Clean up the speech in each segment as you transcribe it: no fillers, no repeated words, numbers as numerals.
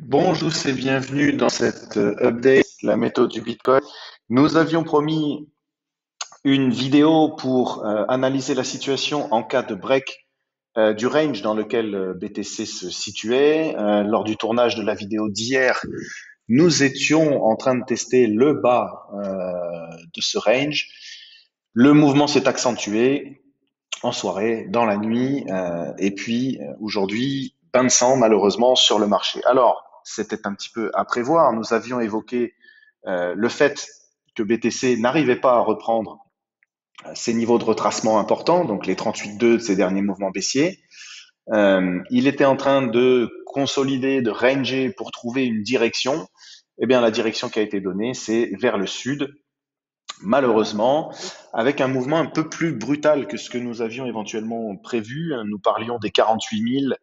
Bonjour et bienvenue dans cette update, la méthode du Bitcoin. Nous avions promis une vidéo pour analyser la situation en cas de break du range dans lequel BTC se situait. Lors du tournage de la vidéo d'hier, nous étions en train de tester le bas de ce range. Le mouvement s'est accentué en soirée, dans la nuit, et puis aujourd'hui, bain de sang malheureusement sur le marché. Alors, c'était un petit peu à prévoir. Nous avions évoqué le fait que BTC n'arrivait pas à reprendre ses niveaux de retracement importants, donc les 38,2 de ces derniers mouvements baissiers. Il était en train de consolider, de ranger pour trouver une direction. Eh bien, la direction qui a été donnée, c'est vers le sud, malheureusement, avec un mouvement un peu plus brutal que ce que nous avions éventuellement prévu. Nous parlions des 48 000,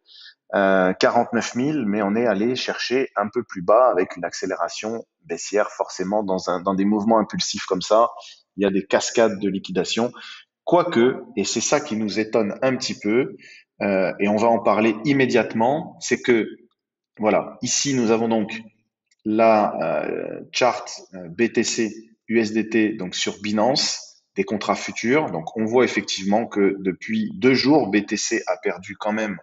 49 000, mais on est allé chercher un peu plus bas avec une accélération baissière. Forcément, dans des mouvements impulsifs comme ça, il y a des cascades de liquidation. Quoique, et c'est ça qui nous étonne un petit peu, et on va en parler immédiatement, c'est que, voilà, ici nous avons donc la charte BTC USDT donc sur Binance des contrats futurs. Donc on voit effectivement que depuis 2 jours, BTC a perdu quand même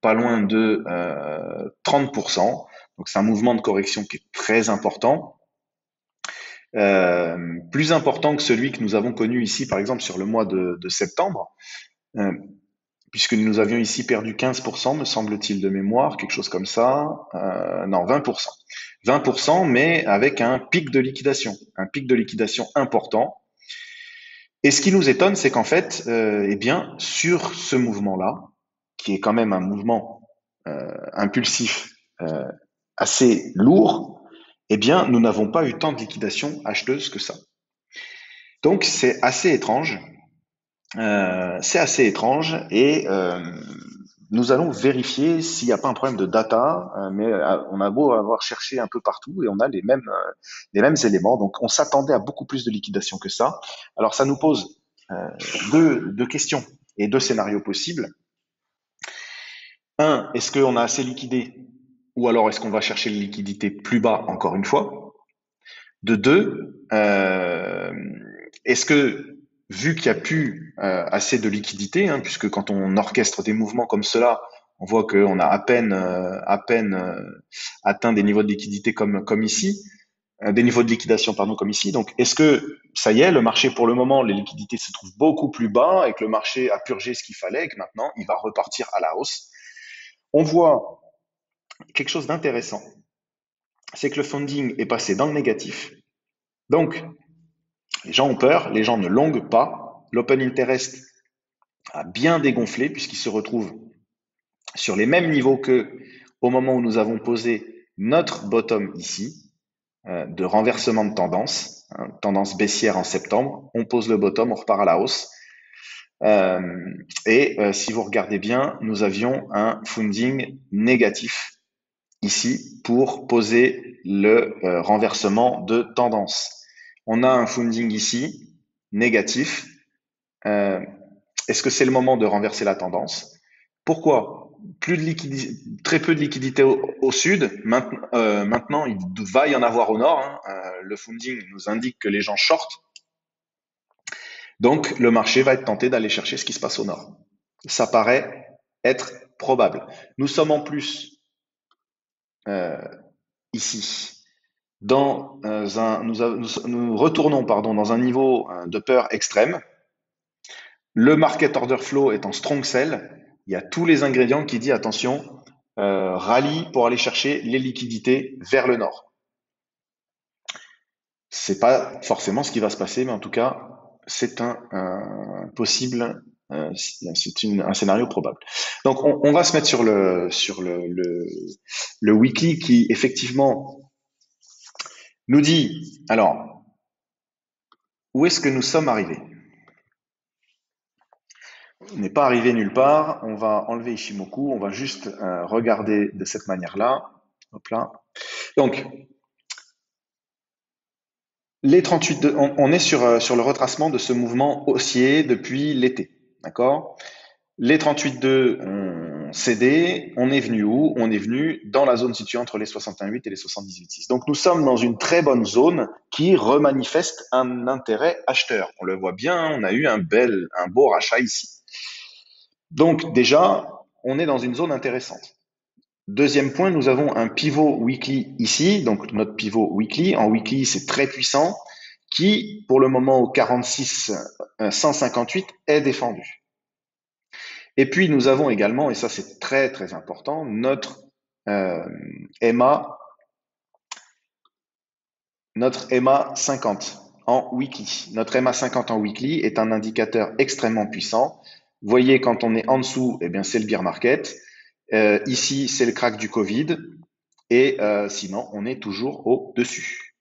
pas loin de 30%. Donc c'est un mouvement de correction qui est très important. Plus important que celui que nous avons connu ici, par exemple, sur le mois de septembre, euh, puisque nous avions ici perdu 15%, me semble-t-il, de mémoire, quelque chose comme ça. Non, 20%. 20%, mais avec un pic de liquidation important. Et ce qui nous étonne, c'est qu'en fait, eh bien, sur ce mouvement-là, qui est quand même un mouvement impulsif assez lourd, eh bien, nous n'avons pas eu tant de liquidation acheteuse que ça. Donc, c'est assez étrange et nous allons vérifier s'il n'y a pas un problème de data, mais on a beau avoir cherché un peu partout et on a les mêmes éléments. Donc, on s'attendait à beaucoup plus de liquidation que ça. Alors, ça nous pose euh, deux questions et deux scénarios possibles. Un, est-ce qu'on a assez liquidé ou alors est-ce qu'on va chercher les liquidités plus bas encore une fois? De deux, est-ce que vu qu'il n'y a plus assez de liquidité, hein, puisque quand on orchestre des mouvements comme cela, on voit qu'on a à peine atteint des niveaux de liquidité comme ici, des niveaux de liquidation pardon comme ici. Donc est-ce que ça y est, le marché pour le moment, les liquidités se trouvent beaucoup plus bas et que le marché a purgé ce qu'il fallait et que maintenant il va repartir à la hausse? On voit quelque chose d'intéressant, c'est que le funding est passé dans le négatif. Donc les gens ont peur, les gens ne longuent pas. L'open interest a bien dégonflé puisqu'il se retrouve sur les mêmes niveaux que au moment où nous avons posé notre bottom ici, de renversement de tendance, hein, tendance baissière en septembre. On pose le bottom, on repart à la hausse. Euh, si vous regardez bien, nous avions un funding négatif ici pour poser le renversement de tendance. On a un funding ici négatif. Euh, Est-ce que c'est le moment de renverser la tendance? Pourquoi? Plus de liquidité, très peu de liquidité au sud. Maintenant, il va y en avoir au nord, hein. Le funding nous indique que les gens shortent. Donc, le marché va être tenté d'aller chercher ce qui se passe au nord. Ça paraît être probable. Nous sommes en plus euh, ici dans nous retournons pardon dans un niveau de peur extrême. Le market order flow est en strong sell. Il y a tous les ingrédients qui disent attention, rallye pour aller chercher les liquidités vers le nord. C'est pas forcément ce qui va se passer, mais en tout cas, c'est un possible, un scénario probable. Donc, on va se mettre le weekly qui effectivement nous dit alors où est-ce que nous sommes arrivés? On n'est pas arrivé nulle part. On va enlever Ishimoku. On va juste regarder de cette manière-là. Hop là. Donc, les 38, on est sur le retracement de ce mouvement haussier depuis l'été. D'accord? Les 38,2, ont cédé. On est venu où? On est venu dans la zone située entre les 61,8 et les 78,6. Donc nous sommes dans une très bonne zone qui remanifeste un intérêt acheteur. On le voit bien, on a eu un beau rachat ici. Donc déjà, on est dans une zone intéressante. Deuxième point, nous avons un pivot weekly ici, donc notre pivot weekly. En weekly, c'est très puissant, qui, pour le moment, au 46 158, est défendu. Et puis, nous avons également, et ça c'est très très important, notre euh, EMA, notre EMA 50 en weekly. Notre EMA 50 en weekly est un indicateur extrêmement puissant. Vous voyez, quand on est en dessous, eh bien, c'est le bear market. Ici, c'est le crack du Covid. Et sinon, on est toujours au-dessus.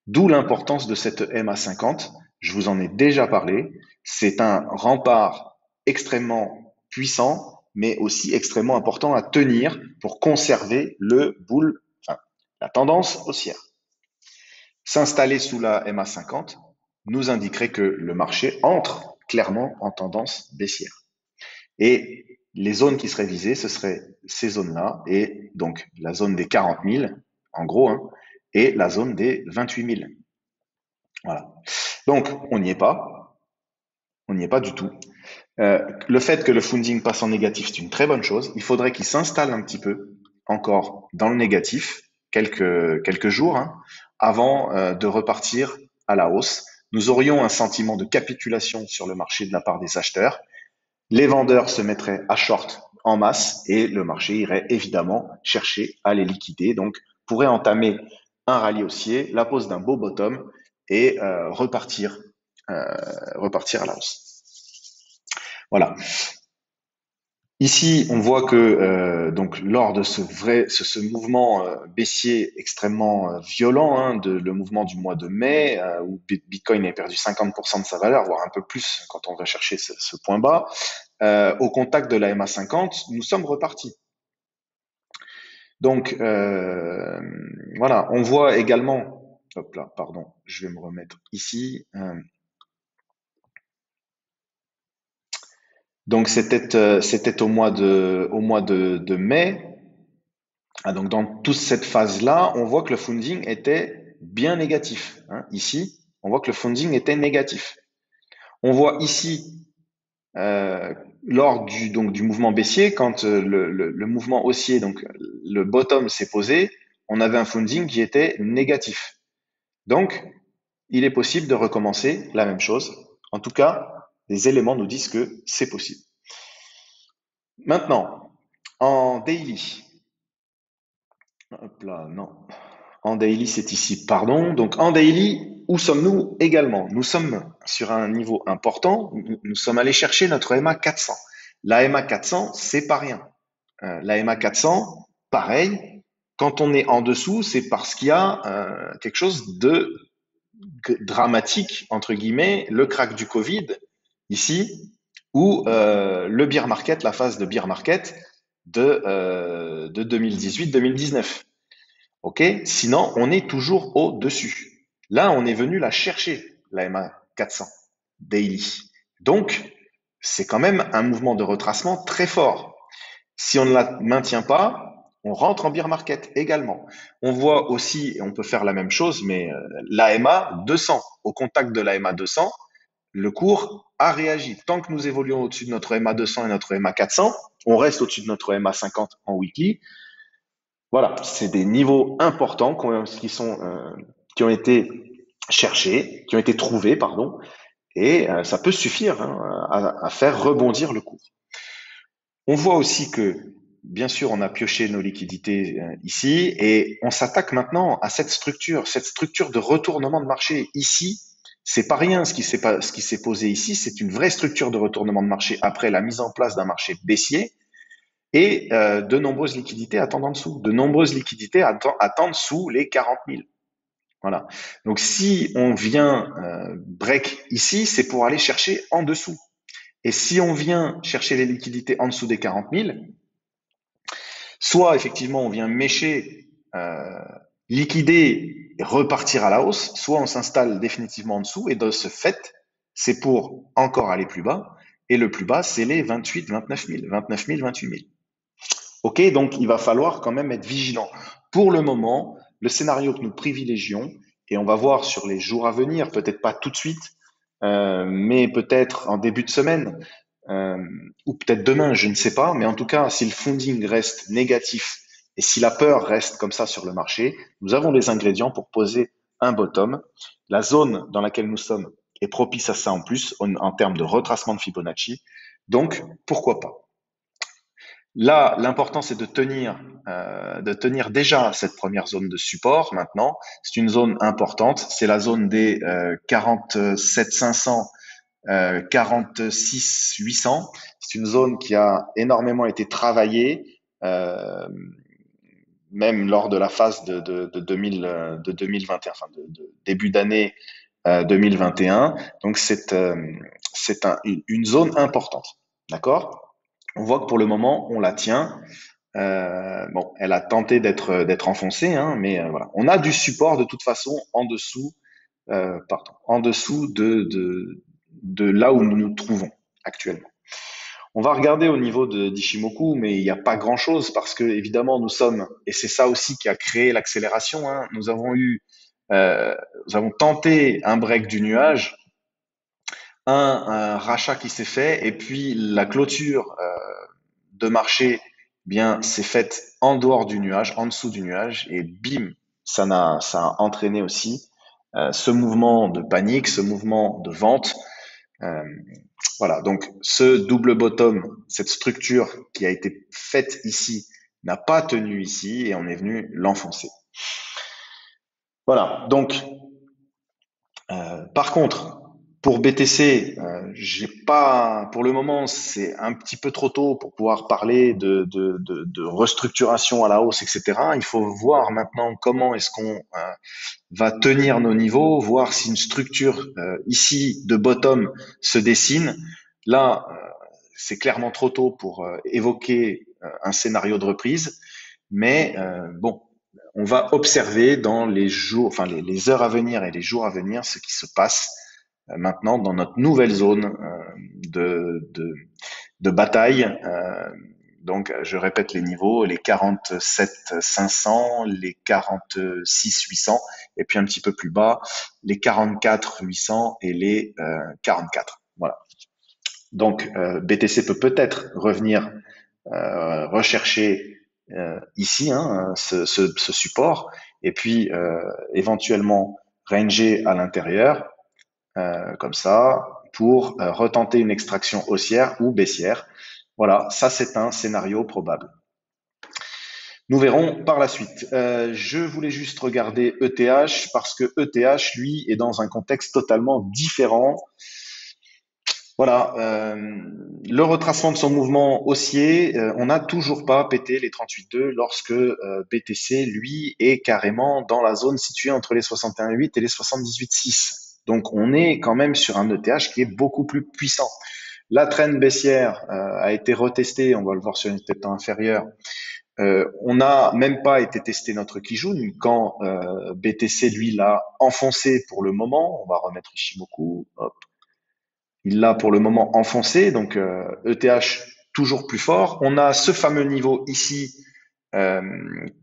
D'où l'importance de cette EMA 50. Je vous en ai déjà parlé. C'est un rempart extrêmement puissant, mais aussi extrêmement important à tenir pour conserver la tendance haussière. S'installer sous la MA 50 nous indiquerait que le marché entre clairement en tendance baissière. Et les zones qui seraient visées, ce seraient ces zones-là, et donc la zone des 40 000, en gros, hein, et la zone des 28 000. Voilà. Donc, on n'y est pas. On n'y est pas du tout. Le fait que le funding passe en négatif, c'est une très bonne chose. Il faudrait qu'il s'installe un petit peu encore dans le négatif, quelques jours, hein, avant de repartir à la hausse. Nous aurions un sentiment de capitulation sur le marché de la part des acheteurs. Les vendeurs se mettraient à short en masse et le marché irait évidemment chercher à les liquider. Donc, pourrait entamer un rallye haussier, la pose d'un beau bottom et repartir à la hausse. Voilà. Ici, on voit que donc lors de ce mouvement baissier extrêmement violent, hein, le mouvement du mois de mai, où Bitcoin a perdu 50% de sa valeur, voire un peu plus quand on va chercher ce point bas, au contact de la MA 50, nous sommes repartis. Donc voilà, on voit également, hop là, pardon, je vais me remettre ici. Donc c'était au mois de mai. Ah, donc dans toute cette phase-là, on voit que le funding était bien négatif, hein. Ici, on voit que le funding était négatif. On voit ici, lors du mouvement baissier, quand le mouvement haussier, donc le bottom s'est posé, on avait un funding qui était négatif. Donc, il est possible de recommencer la même chose. En tout cas, les éléments nous disent que c'est possible. Maintenant, en daily, hop là, non. En daily, c'est ici, pardon. Donc en daily, où sommes-nous également? Nous sommes sur un niveau important. Nous sommes allés chercher notre EMA 400. La EMA 400, c'est pas rien. La EMA 400, pareil. Quand on est en dessous, c'est parce qu'il y a quelque chose de dramatique, entre guillemets, le crack du Covid, ici, ou le bear market, la phase de bear market de 2018-2019. OK? Sinon, on est toujours au-dessus. Là, on est venu la chercher, la MA 400 daily. Donc, c'est quand même un mouvement de retracement très fort. Si on ne la maintient pas, on rentre en bear market également. On voit aussi, et on peut faire la même chose, mais l'AMA 200, au contact de l'AMA 200, le cours a réagi. Tant que nous évoluons au-dessus de notre MA 200 et notre MA 400, on reste au-dessus de notre MA 50 en weekly. Voilà, c'est des niveaux importants qui ont été cherchés, qui ont été trouvés, pardon, et ça peut suffire, hein, à faire rebondir le cours. On voit aussi que, bien sûr, on a pioché nos liquidités ici, et on s'attaque maintenant à cette structure de retournement de marché. Ici, c'est pas rien ce qui s'est posé ici, c'est une vraie structure de retournement de marché après la mise en place d'un marché baissier. Et de nombreuses liquidités attendent en dessous. De nombreuses liquidités attendent sous les 40 000. Voilà. Donc si on vient break ici, c'est pour aller chercher en dessous. Et si on vient chercher les liquidités en dessous des 40 000, soit effectivement on vient mécher, liquider et repartir à la hausse, soit on s'installe définitivement en dessous et de ce fait, c'est pour encore aller plus bas. Et le plus bas, c'est les 28 000, 29 000, 29 000, 28 000. OK, donc il va falloir quand même être vigilant. Pour le moment, le scénario que nous privilégions, et on va voir sur les jours à venir, peut-être pas tout de suite, mais peut-être en début de semaine, euh, ou peut-être demain, je ne sais pas, mais en tout cas, si le funding reste négatif et si la peur reste comme ça sur le marché, nous avons les ingrédients pour poser un bottom. La zone dans laquelle nous sommes est propice à ça en plus, en termes de retracement de Fibonacci. Donc, pourquoi pas? Là, l'important, c'est de tenir déjà cette première zone de support. Maintenant, c'est une zone importante. C'est la zone des 47 500, 46 800. C'est une zone qui a énormément été travaillée, même lors de la phase de 2000, de 2021, enfin de début d'année 2021. Donc, une zone importante. D'accord? On voit que pour le moment, on la tient. Bon, elle a tenté d'être enfoncée, hein, mais voilà. On a du support de toute façon en dessous de là où nous nous trouvons actuellement. On va regarder au niveau d'Ishimoku, mais il n'y a pas grand-chose parce que évidemment nous sommes, et c'est ça aussi qui a créé l'accélération. Hein, euh, nous avons tenté un break du nuage, un rachat qui s'est fait, et puis la clôture de marché, bien, s'est faite en dehors du nuage, en dessous du nuage, et bim, ça a entraîné aussi ce mouvement de panique, ce mouvement de vente. Euh, voilà, donc ce double bottom, cette structure qui a été faite ici, n'a pas tenu ici et on est venu l'enfoncer. Voilà, donc par contre, pour BTC, j'ai pas, pour le moment, c'est un petit peu trop tôt pour pouvoir parler de restructuration à la hausse, etc. Il faut voir maintenant comment est-ce qu'on va tenir nos niveaux, voir si une structure ici de bottom se dessine. Là, c'est clairement trop tôt pour évoquer un scénario de reprise, mais bon, on va observer dans les jours, enfin les heures à venir et les jours à venir ce qui se passe maintenant dans notre nouvelle zone de, de, de bataille. Donc, je répète les niveaux, les 47 500, les 46 800, et puis un petit peu plus bas, les 44 800 et les 44. Voilà. Donc, BTC peut peut-être revenir rechercher ici hein, ce support, et puis éventuellement ranger à l'intérieur, comme ça, pour retenter une extraction haussière ou baissière. Voilà, ça c'est un scénario probable. Nous verrons par la suite. Je voulais juste regarder ETH parce que ETH, lui, est dans un contexte totalement différent. Voilà, le retracement de son mouvement haussier, on n'a toujours pas pété les 38,2 lorsque BTC, lui, est carrément dans la zone située entre les 61,8 et les 78,6. Donc on est quand même sur un ETH qui est beaucoup plus puissant. La trend baissière a été retestée, on va le voir sur une tête inférieure. On n'a même pas été tester notre Kijun quand BTC, lui, l'a enfoncé pour le moment. On va remettre Ishimoku. Hop. Il l'a pour le moment enfoncé, donc ETH toujours plus fort. On a ce fameux niveau ici euh,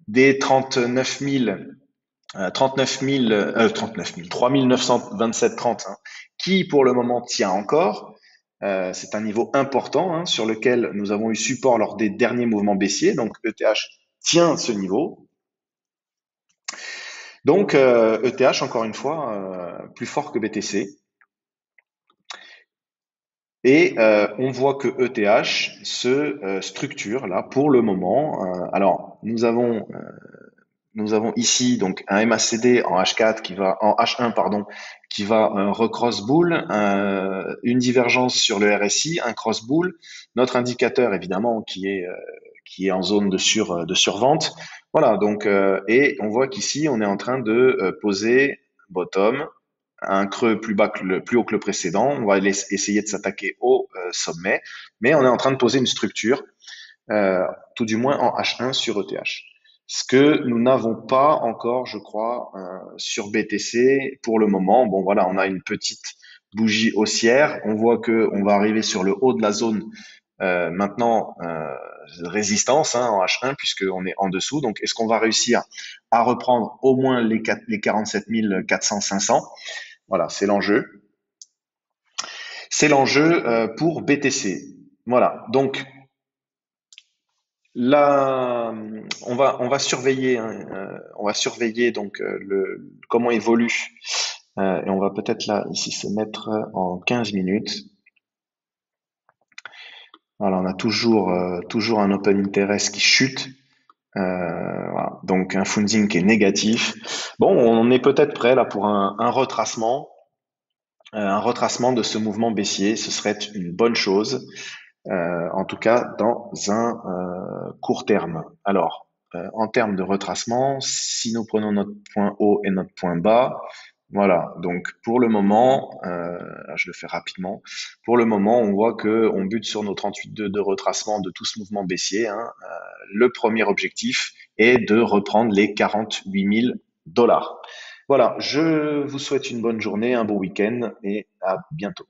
des 39 000, 39 000, 39 000, 3 927,30 hein, qui pour le moment tient encore. C'est un niveau important hein, sur lequel nous avons eu support lors des derniers mouvements baissiers. Donc ETH tient ce niveau. Donc ETH, encore une fois, plus fort que BTC. Et on voit que ETH se structure là pour le moment. Alors nous avons ici donc un MACD en H4 qui va en H1 pardon qui va recross bull, une divergence sur le RSI, un cross bull, notre indicateur évidemment qui est en zone de survente. Voilà donc et on voit qu'ici on est en train de poser bottom un creux plus bas plus haut que le précédent. On va essayer de s'attaquer au sommet, mais on est en train de poser une structure, tout du moins en H1 sur ETH. Ce que nous n'avons pas encore, je crois, sur BTC pour le moment. Bon, voilà, on a une petite bougie haussière. On voit que on va arriver sur le haut de la zone maintenant résistance hein, en H1 puisqu'on est en dessous. Donc, est-ce qu'on va réussir à reprendre au moins les 47 400, 500? Voilà, c'est l'enjeu. C'est l'enjeu pour BTC. Voilà. Donc là, on va surveiller, hein, on va surveiller donc comment évolue. Et on va peut-être là ici se mettre en 15 minutes. Voilà, on a toujours un open interest qui chute. Voilà. Donc un funding qui est négatif. Bon, on est peut-être prêt là pour un retracement de ce mouvement baissier. Ce serait une bonne chose, en tout cas dans un court terme. Alors, en termes de retracement, si nous prenons notre point haut et notre point bas, voilà. Donc pour le moment, je le fais rapidement. Pour le moment, on voit que on bute sur nos 38,2 de retracement de tout ce mouvement baissier. Hein. Le premier objectif est de reprendre les 48 000 dollars. Voilà, je vous souhaite une bonne journée, un bon week-end et à bientôt.